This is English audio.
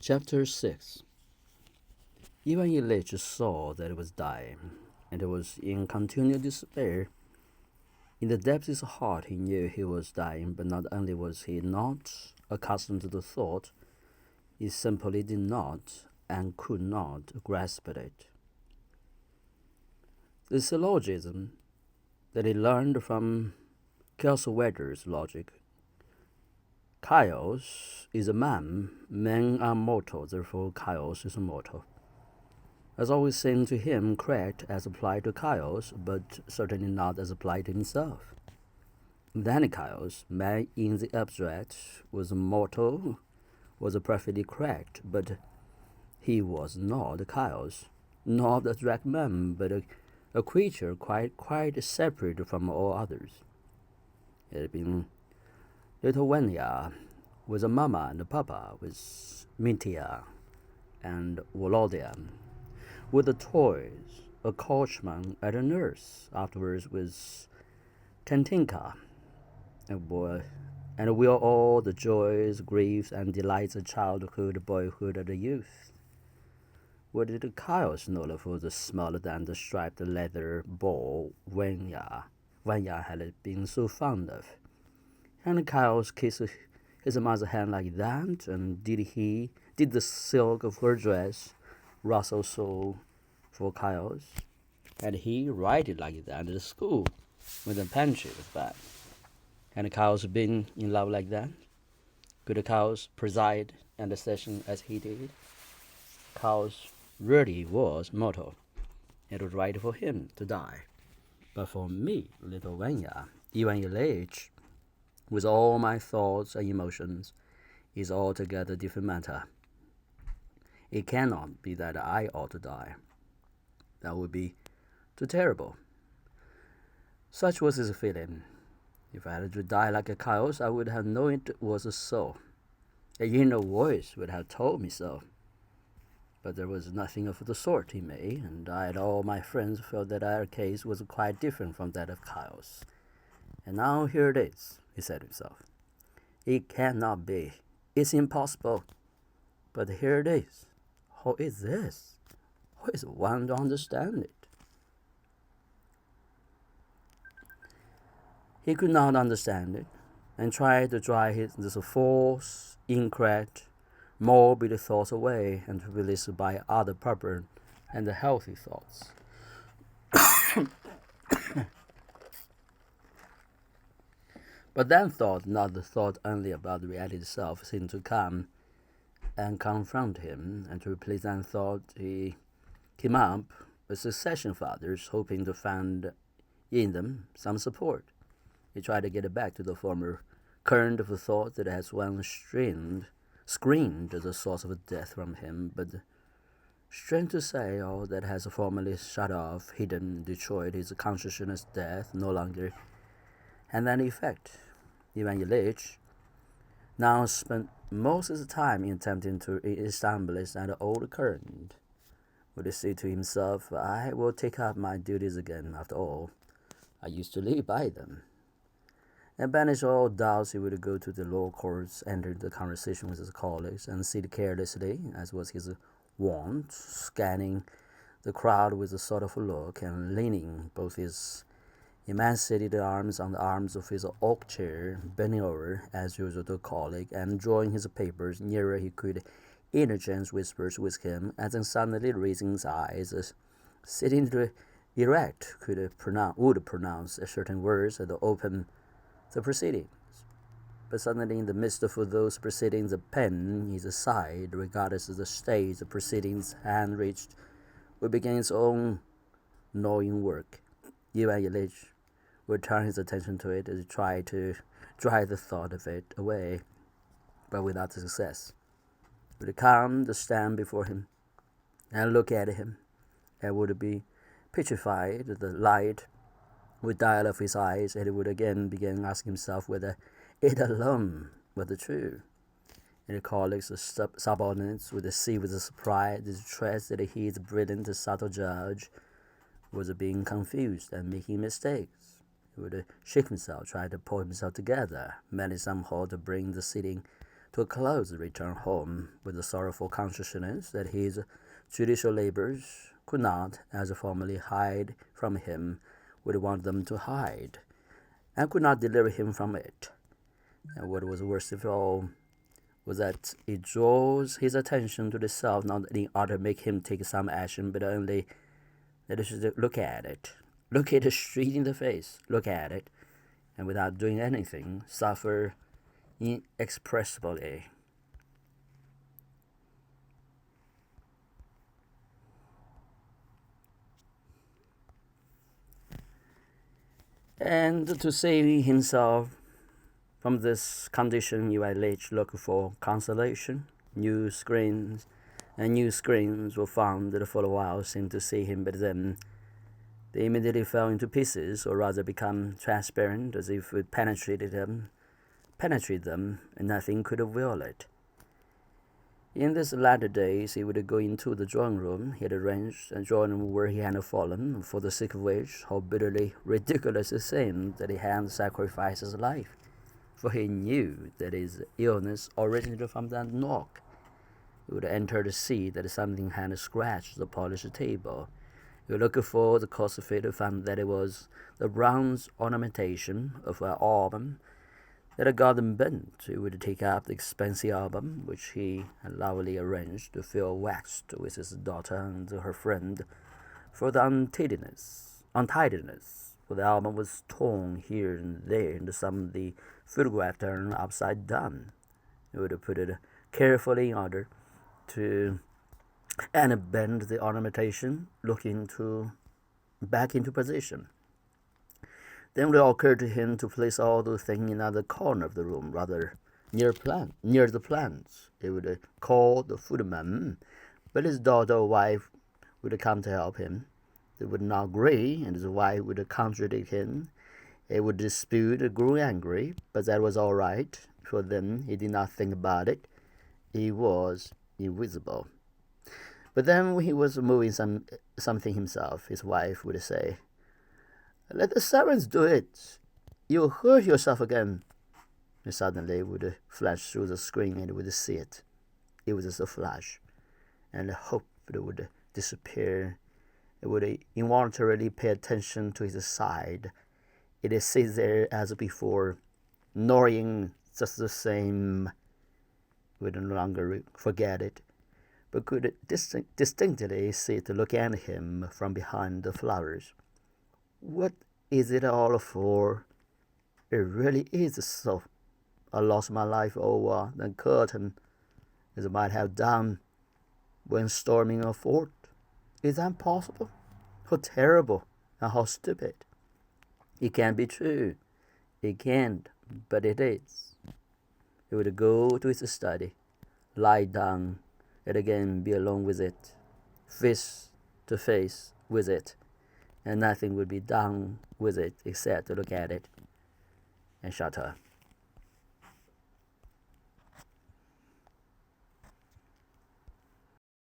Chapter 6. Even Ilych saw that it was dying, and it was in continual despair. In the depths of his heart he knew he was dying, but not only was he not accustomed to the thought, he simply did not and could not grasp at it. The syllogism that he learned from Kierswetter's logic, Chaos is a man, men are mortal, therefore chaos is mortal, has always seemed to him correct as applied to chaos, but certainly not as applied to himself. Then chaos, man in the abstract, was mortal, was perfectly correct, but he was not chaos, not the abstract man, but a creature quite separate from all others. It had been little Vanya with a mama and a papa, with Mintia and Volodya, with the toys, a coachman and a nurse, afterwards with Tentinka, and we are all the joys, griefs, and delights of childhood, boyhood, and youth. What did chaos know for the smaller than the striped leather ball Vanya had been so fond of? And chaos kissed his mother's hand like that, and did the silk of her dress rustle so for chaos? Had he write it like that at school when the pantry was bad? Had chaos been in love like that? Could chaos preside at the session as he did? Chaos really was mortal. It was right for him to die. But for me, little Vanya, even Ilych, with all my thoughts and emotions, is altogether different matter. It cannot be that I ought to die. That would be too terrible. Such was his feeling. If I had to die like a chaos, I would have known it was so. A inner voice would have told me so. But there was nothing of the sort in me, and I and all my friends felt that our case was quite different from that of chaos. And now here it is, he said to himself. It cannot be. It's impossible. But here it is. How is this? How is one to understand it? He could not understand it, and tried to drive this false, incorrect, morbid thoughts away and to release by other proper and healthy thoughts. But then thought, not the thought only about the reality itself, seemed to come and confront him, and to replace that thought he came up with succession of others, hoping to find in them some support. He tried to get back to the former current of thought that has once screened the source of death from him, but strange to say, all that has formerly shut off, hidden, destroyed his consciousness death no longer had any effect. Ivan Ilych now spent most of the time in attempting to establish that old current. Would he say to himself, I will take up my duties again, after all. I used to live by them. And banish all doubts, he would go to the law courts, enter the conversation with his colleagues, and sit carelessly, as was his wont, scanning the crowd with a sort of look, and leaning both his emaciated arms on the arms of his oak chair, bending over, as usual, to a colleague, and drawing his papers nearer he could interchange whispers with him, and then suddenly raising his eyes, sitting erect, would pronounce certain words and open the proceedings. But suddenly, in the midst of those proceedings, the pen is aside, regardless of the stage the proceedings hand reached, would begin its own gnawing work. Ivan Ilych would turn his attention to it and try to drive the thought of it away, but without success. It would come to stand before him and look at him, and would be petrified. The light would die out of his eyes, and he would again begin asking himself whether it alone was the truth. And the colleagues, the subordinates, would see with surprise, distress, that he, the brilliant, subtle judge, was being confused and making mistakes. He would shake himself, try to pull himself together, manage somehow to bring the sitting to close the return home with the sorrowful consciousness that his judicial labors could not, as formerly, hide from him what he wanted them to hide, and could not deliver him from it. And what was worst of all was that it draws his attention to the self, not in order to make him take some action, but only that he should look at it. Look it straight in the face, look at it, and without doing anything, suffer inexpressibly. And to save himself from this condition, Ilych looked for consolation. New screens were found that for a while seemed to see him, but then they immediately fell into pieces, or rather become transparent, as if it penetrated them, and nothing could avail it. In these latter days, he would go into the drawing room he had arranged, and join where he had fallen, for the sake of which, how bitterly ridiculous it seemed that he had sacrificed his life. For he knew that his illness originated from that knock. He would enter to see that something had scratched the polished table. He would look for the cause of it, and found that it was the bronze ornamentation of an album that had gotten bent. He would take up the expensive album, which he had lovingly arranged to fill waxed with his daughter and her friend, for the untidiness. For the album was torn here and there, and some of the photograph turned upside down. He would put it carefully in order and bend the ornamentation, back into position. Then it occurred to him to place all the things in another corner of the room, rather near the plants. He would call the footman, but his daughter or wife would come to help him. They would not agree, and his wife would contradict him. He would dispute, grew angry, but that was all right, for then he did not think about it. He was invisible. But then when he was moving something himself, his wife would say, "Let the servants do it. You'll hurt yourself again." And suddenly it would flash through the screen, and he would see it. It was just a flash, and hope it would disappear. It would involuntarily pay attention to his side. It sits there as before, gnawing just the same. He would no longer forget it, but could distinctly see it look at him from behind the flowers. What is it all for? It really is so. I lost my life over the curtain, as I might have done when storming a fort. Is that possible? How terrible and how stupid. It can't be true. It can't, but it is. He would go to his study, lie down, and again be alone with it, face to face with it, and nothing would be done with it except to look at it and shut up.